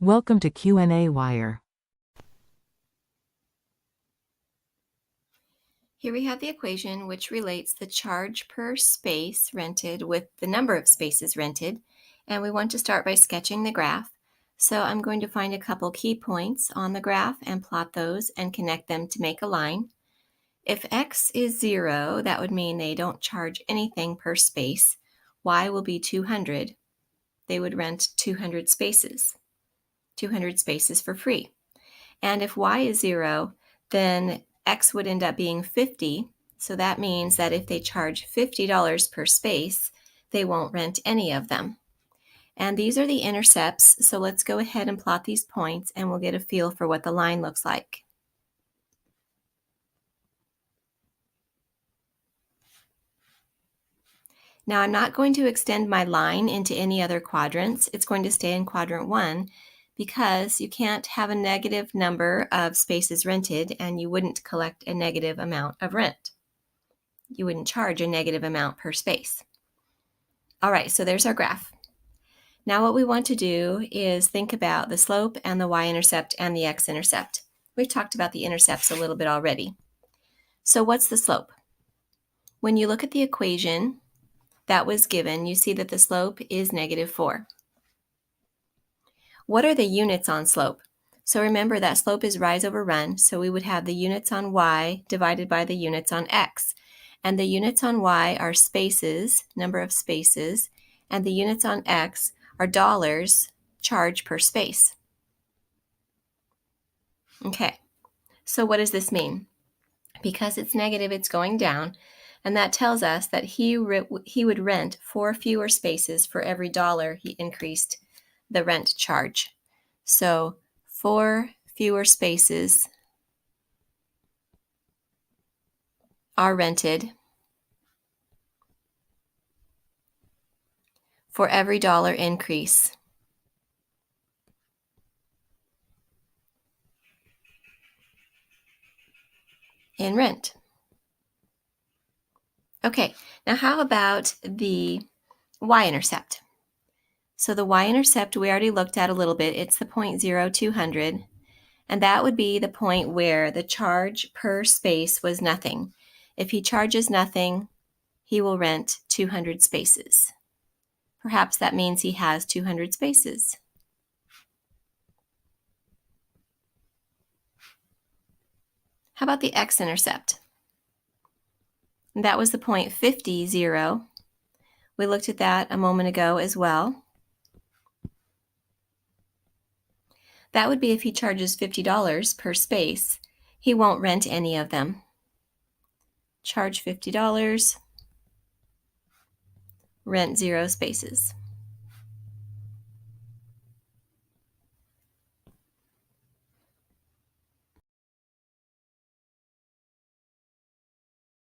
Welcome to qnawire. Here we have the equation which relates the charge per space rented with the number of spaces rented, and we want to start by sketching the graph. So I'm going to find a couple key points on the graph and plot those and connect them to make a line. If x is 0, that would mean they don't charge anything per space. Y will be 200. They would rent 200 spaces for free. And if y is 0, then x would end up being 50, so that means that if they charge $50 per space, they won't rent any of them. And these are the intercepts, so let's go ahead and plot these points and we'll get a feel for what the line looks like. Now I'm not going to extend my line into any other quadrants. It's going to stay in quadrant 1 because you can't have a negative number of spaces rented and you wouldn't collect a negative amount of rent. You wouldn't charge a negative amount per space. All right, so there's our graph. Now what we want to do is think about the slope and the y-intercept and the x-intercept. We've talked about the intercepts a little bit already. So what's the slope? When you look at the equation that was given, you see that the slope is -4. What are the units on slope? So remember that slope is rise over run, so we would have the units on y divided by the units on x. And the units on y are spaces, number of spaces, and the units on x are dollars, charge per space. Okay, so what does this mean? Because it's negative, it's going down, and that tells us that he would rent 4 fewer spaces for every dollar he increased the rent charge. So 4 fewer spaces are rented for every dollar increase in rent. Okay, now how about the y-intercept? So the y-intercept we already looked at a little bit. It's the point 0, 200, and that would be the point where the charge per space was nothing. If he charges nothing, he will rent 200 spaces. Perhaps that means he has 200 spaces. How about the x-intercept? That was the point 50, 0. We looked at that a moment ago as well. That would be if he charges $50 per space, he won't rent any of them. Charge $50, rent 0 spaces.